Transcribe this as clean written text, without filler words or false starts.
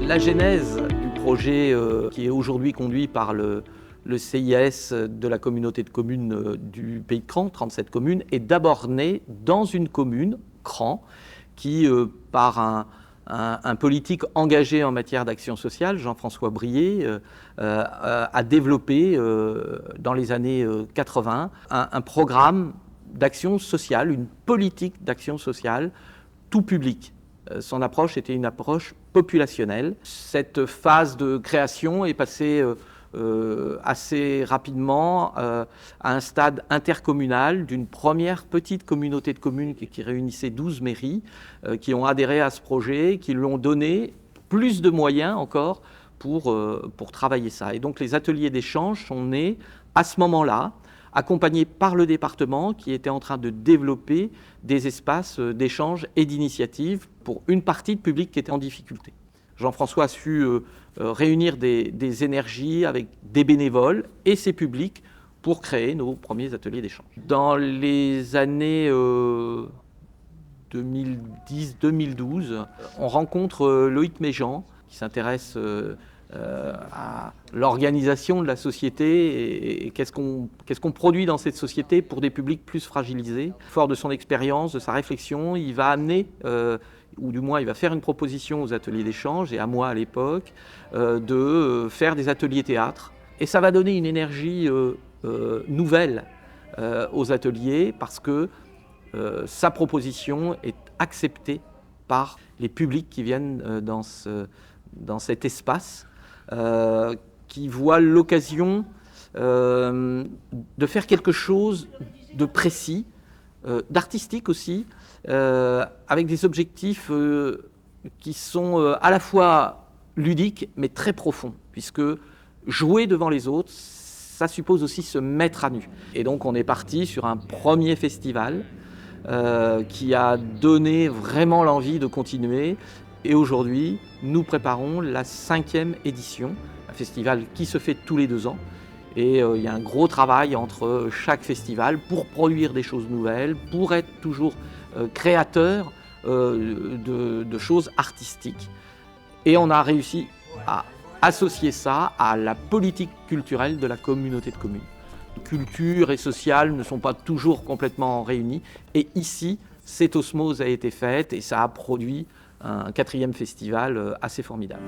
La genèse du projet qui est aujourd'hui conduit par le CIAS de la communauté de communes du Pays de Cran, 37 communes, est d'abord née dans une commune, Cran, qui, par un politique engagé en matière d'action sociale, Jean-François Brié, a développé dans les années 80 un programme d'action sociale, une politique d'action sociale tout public. Son approche était une approche populationnelle. Cette phase de création est passée assez rapidement à un stade intercommunal d'une première petite communauté de communes qui réunissait 12 mairies qui ont adhéré à ce projet, qui lui ont donné plus de moyens encore pour travailler ça. Et donc les ateliers d'échange sont nés à ce moment-là, accompagnés par le département qui était en train de développer des espaces d'échange et d'initiative pour une partie de public qui était en difficulté. Jean-François a su réunir des énergies avec des bénévoles et ses publics pour créer nos premiers ateliers d'échange. Dans les années 2010-2012, on rencontre Loïc Méjean qui s'intéresse à l'organisation de la société et qu'est-ce qu'on produit dans cette société pour des publics plus fragilisés. Fort de son expérience, de sa réflexion, il va amener, ou du moins il va faire une proposition aux ateliers d'échange, et à moi à l'époque, de faire des ateliers théâtre. Et ça va donner une énergie nouvelle aux ateliers parce que sa proposition est acceptée par les publics qui viennent dans cet espace. Qui voit l'occasion de faire quelque chose de précis, d'artistique aussi, avec des objectifs qui sont à la fois ludiques mais très profonds, puisque jouer devant les autres, ça suppose aussi se mettre à nu. Et donc on est parti sur un premier festival qui a donné vraiment l'envie de continuer. Et aujourd'hui, nous préparons la 5e édition, un festival qui se fait tous les 2 ans. Et il y a un gros travail entre chaque festival pour produire des choses nouvelles, pour être toujours créateur de choses artistiques. Et on a réussi à associer ça à la politique culturelle de la communauté de communes. Culture et social ne sont pas toujours complètement réunis. Et ici, cette osmose a été faite et ça a produit un 4e festival assez formidable.